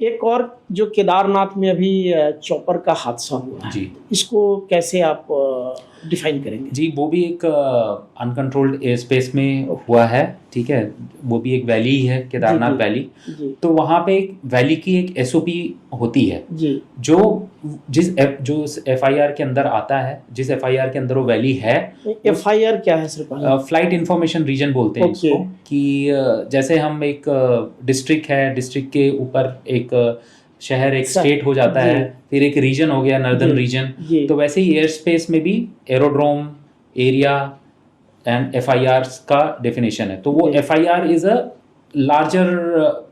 एक और जो केदारनाथ में अभी चॉपर का हादसा हुआ है, जी इसको कैसे आप डिफाइन करेंगे? जी, वो भी एक अनकंट्रोल्ड एयर स्पेस में हुआ है, ठीक है। वो भी एक वैली ही है, केदारनाथ जी, वैली। जी तो वहाँ पे एक वैली की एक एसओपी होती है, जी जो जो एफआईआर के अंदर आता है, जिस एफआईआर के अंदर वो वैली है। FIR क्या है सर? फ्लाइट इंफॉर्मेशन रीजन बोलते हैं इसको, कि जैसे हम एक डिस्ट्रिक्ट है, डिस्ट्रिक्ट के ऊपर एक शहर, एक स्टेट हो जाता है, फिर एक रीजन हो गया, नॉर्दर्न रीजन। तो वैसे ही एयर स्पेस में भी एरोड्रोम, एरिया एंड एफआईआर का डेफिनेशन है। तो वो एफआईआर इज अ लार्जर,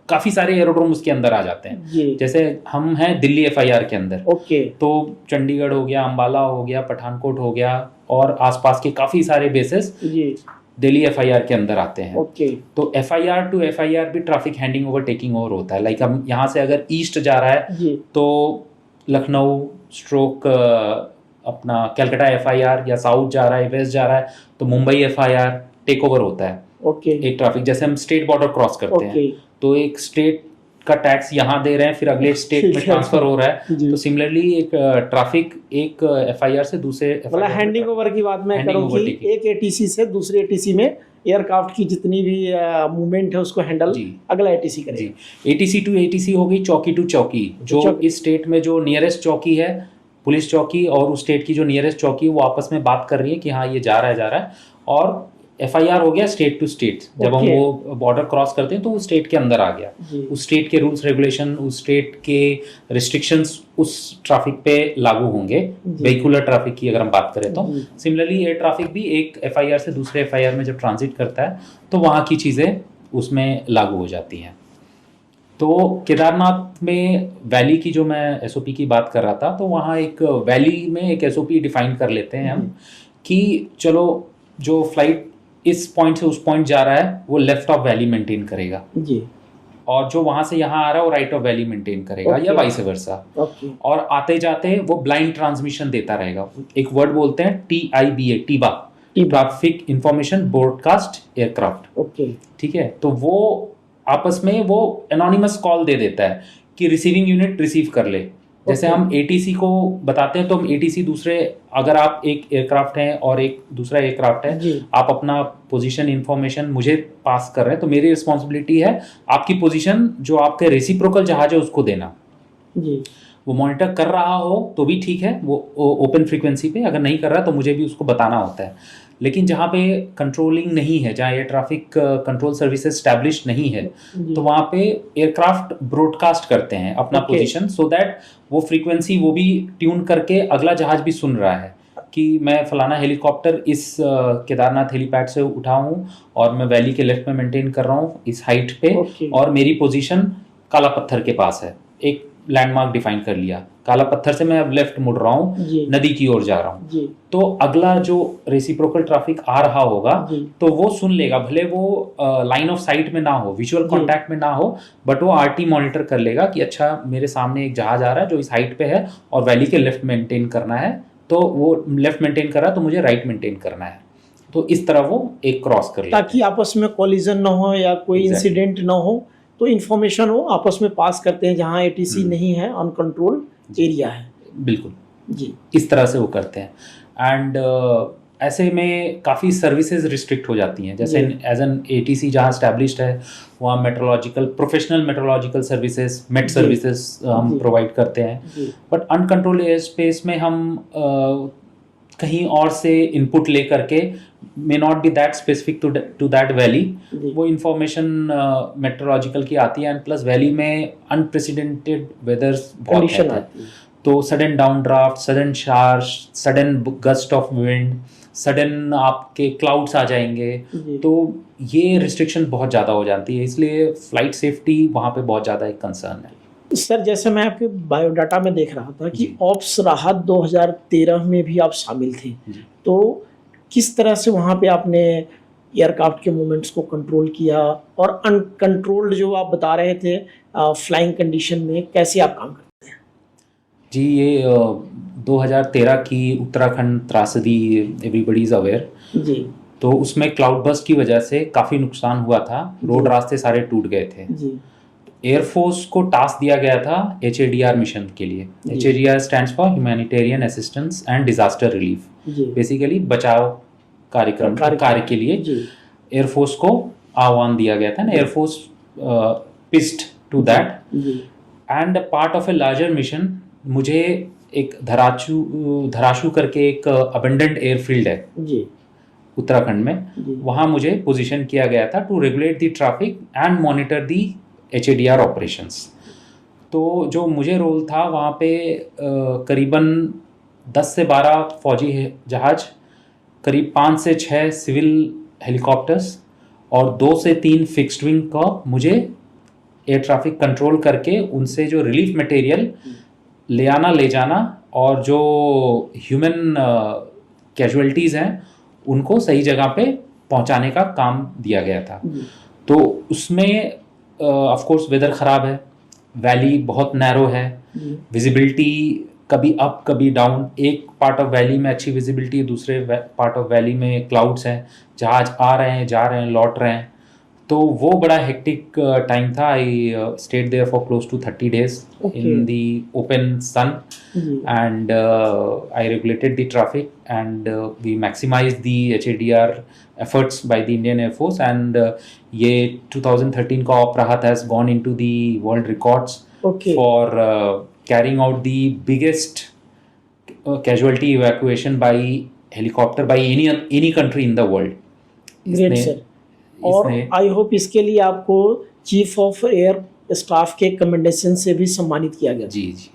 काफी सारे एरोड्रोम उसके अंदर आ जाते हैं। जैसे हम हैं दिल्ली एफआईआर के अंदर, तो चंडीगढ़ हो गया, अंबाला हो गया, पठानकोट हो गया, और आसपास के काफी सारे बेसिस दिल्ली एफआईआर के अंदर आते हैं। तो एफआईआर टू एफआईआर भी traffic handing over taking over होता है। लाइक हम यहाँ से अगर ईस्ट जा रहा है तो लखनऊ स्ट्रोक अपना कैलकाटा एफआईआर, या साउथ जा रहा है, वेस्ट जा रहा है तो मुंबई एफआईआर टेक ओवर होता है। एक ट्रैफिक, जैसे हम स्टेट बॉर्डर क्रॉस करते हैं तो एक स्टेट का टैक्स यहाँ दे रहे हैं, फिर अगले स्टेट में ट्रांसफर हो रहा है। तो सिमिलरली एक ट्रैफिक एक एफआईआर से दूसरे, मतलब हैंडिंग ओवर की बात मैं करूँ कि एक एटीसी से दूसरे एटीसी में एयरक्राफ्ट की जितनी भी मूवमेंट है उसको हैंडल अगला एटीसी करेगा। एटीसी टू एटीसी हो गई, चौकी टू चौकी। जो इस स्टेट में जो नियरेस्ट चौकी है, पुलिस चौकी, और उस स्टेट की जो नियरेस्ट चौकी है, वो आपस में बात कर रही है कि हाँ ये जा रहा है। और एफआईआर हो गया स्टेट टू स्टेट। जब हम वो बॉर्डर क्रॉस करते हैं तो वो स्टेट के अंदर आ गया, उस स्टेट के रूल्स रेगुलेशन, उस स्टेट के रिस्ट्रिक्शंस उस ट्रैफिक पे लागू होंगे। वेहिकुलर ट्रैफिक की अगर हम बात करें तो सिमिलरली एयर ट्रैफिक भी एक एफआईआर से दूसरे एफआईआर में जब ट्रांजिट करता है तो वहाँ की चीज़ें उसमें लागू हो जाती हैं। तो केदारनाथ में वैली की जो मैं एसओपी की बात कर रहा था, तो वहाँ एक वैली में एक एसओपी डिफाइन कर लेते हैं हम कि चलो जो फ्लाइट इस पॉइंट से उस पॉइंट जा रहा है वो लेफ्ट ऑफ वैली मेंटेन करेगा जी, और जो वहां से यहाँ आ रहा है वो राइट ऑफ वैली मेंटेन करेगा, या वाइस वर्सा। और आते जाते वो ब्लाइंड ट्रांसमिशन देता रहेगा। एक वर्ड बोलते हैं TIBA, टीबा, ट्रैफिक इंफॉर्मेशन ब्रॉडकास्ट एयरक्राफ्ट। ठीक है, तो वो आपस में वो एनोनिमस कॉल दे देता है कि रिसीविंग यूनिट रिसीव कर ले। जैसे हम ATC को बताते हैं तो हम ATC दूसरे, अगर आप एक एयरक्राफ्ट हैं और एक दूसरा एयरक्राफ्ट है, आप अपना पोजीशन इंफॉर्मेशन मुझे पास कर रहे हैं, तो मेरी रिस्पॉन्सिबिलिटी है आपकी पोजीशन जो आपके रेसिप्रोकल जहाज है उसको देना जी। वो मॉनिटर कर रहा हो तो भी ठीक है, वो ओपन फ्रीक्वेंसी पे, अगर नहीं कर रहा तो मुझे भी उसको बताना होता है। लेकिन जहाँ पे कंट्रोलिंग नहीं है, जहाँ air traffic control services establish नहीं है, तो वहाँ पे एयरक्राफ्ट ब्रॉडकास्ट करते हैं अपना पोजीशन, सो दैट वो फ्रीक्वेंसी वो भी ट्यून करके अगला जहाज भी सुन रहा है कि मैं फलाना हेलीकॉप्टर इस केदारनाथ हेलीपैड से उठा हूँ और मैं वैली के लेफ्ट में मेंटेन कर रहा हूँ इस हाइट पे, और मेरी पोजीशन काला पत्थर के पास है। एक लैंडमार्क डिफाइन कर लिया, काला पत्थर से मैं अब लेफ्ट मुड़ रहा हूँ, नदी की ओर जा रहा हूँ, तो अगला जो रेसिप्रोकल ट्रैफिक आ रहा होगा तो वो सुन लेगा, भले वो लाइन ऑफ साइट में ना हो, विजुअल कांटेक्ट में ना हो, बट वो RT मॉनिटर कर लेगा कि अच्छा मेरे सामने एक जहाज आ रहा है जो इस हाइट पे है और वैली के लेफ्ट मेंटेन करना है, तो वो लेफ्ट मेंटेन कर रहा है तो मुझे राइट मेंटेन करना है। तो इस तरह वो एक क्रॉस कर लेता है ताकि आपस में कोलिजन ना हो या कोई इंसिडेंट ना हो, तो इन्फॉर्मेशन वो आपस में पास करते हैं जहाँ ATC नहीं है, अनकंट्रोल्ड एरिया है। बिल्कुल जी, इस तरह से वो करते हैं। एंड ऐसे में काफ़ी सर्विसेज रिस्ट्रिक्ट हो जाती हैं। जैसे एज एन ATC जहाँ स्टैब्लिश्ड है वहाँ metrological, professional metrological services, met services हम प्रोवाइड करते हैं। बट अनकंट्रोल्ड एयर स्पेस में हम कहीं और से इनपुट ले करके, may not be that specific to that valley, वो इंफॉर्मेशन मेट्रोलॉजिकल की आती है। एंड प्लस वैली में अनप्रेसिडेंटेड वेदर्स बहुत है, तो sudden down draft, sudden shears, sudden gust of wind, sudden आपके क्लाउड्स आ जाएंगे, तो ये रिस्ट्रिक्शन बहुत ज़्यादा हो जाती है। इसलिए फ्लाइट सेफ्टी वहाँ पे बहुत ज़्यादा एक कंसर्न है। सर, जैसे मैं आपके बायोडाटा में देख रहा था कि ऑप्स राहत 2013 में भी आप शामिल थे, तो किस तरह से वहाँ पे आपने एयरक्राफ्ट के मूवमेंट्स को कंट्रोल किया, और अनकंट्रोल्ड जो आप बता रहे थे फ्लाइंग कंडीशन में कैसे आप काम करते हैं? जी, ये 2013 की उत्तराखंड त्रासदी, एवरीबडी इज अवेयर जी। तो उसमें क्लाउड बस्ट की वजह से काफ़ी नुकसान हुआ था, रोड रास्ते सारे टूट गए थे जी। एयरफोर्स को टास्क दिया गया था HADR मिशन के लिए। HADR stands for humanitarian assistance and disaster relief. जी बेसिकली बचाव कार्यक्रम कार्य के लिए जी एयरफोर्स को आह्वान दिया गया था, एयरफोर्स पिस्ड टू दैट जी and part of a larger mission. मुझे एक धराशू करके एक अबंडेंट एयरफील्ड है जी उत्तराखंड में, जी वहाँ मुझे पोजीशन किया गया था to regulate the traffic and monitor the HADR operations. तो जो मुझे रोल था वहाँ पे करीबन 10 से 12 फौजी जहाज, करीब 5 से 6 सिविल हेलीकॉप्टर्स और 2 से 3 फिक्स्ड विंग का मुझे एयर ट्रैफिक कंट्रोल करके उनसे जो रिलीफ मटेरियल ले आना ले जाना और जो ह्यूमन कैजुअलिटीज़ हैं उनको सही जगह पे पहुंचाने का काम दिया गया था। तो उसमें ऑफ कोर्स वेदर ख़राब है, वैली बहुत नैरो है, विजिबिलिटी कभी अप कभी डाउन, एक पार्ट ऑफ वैली में अच्छी विजिबिलिटी है, दूसरे पार्ट ऑफ वैली में क्लाउड्स हैं, जहाज आ रहे हैं जा रहे हैं लौट रहे हैं। तो वो बड़ा हेक्टिक टाइम था। I stayed there for close to 30 days in the open sun and I regulated the traffic and we maximized the HADR efforts by the Indian Air Force and ये 2013 का op rahat has gone into the world records for carrying out the biggest casualty evacuation by helicopter by any country in the world. Great sir. और I hope इसके लिए आपको chief of air staff के commendation से भी सम्मानित किया गया। जी जी।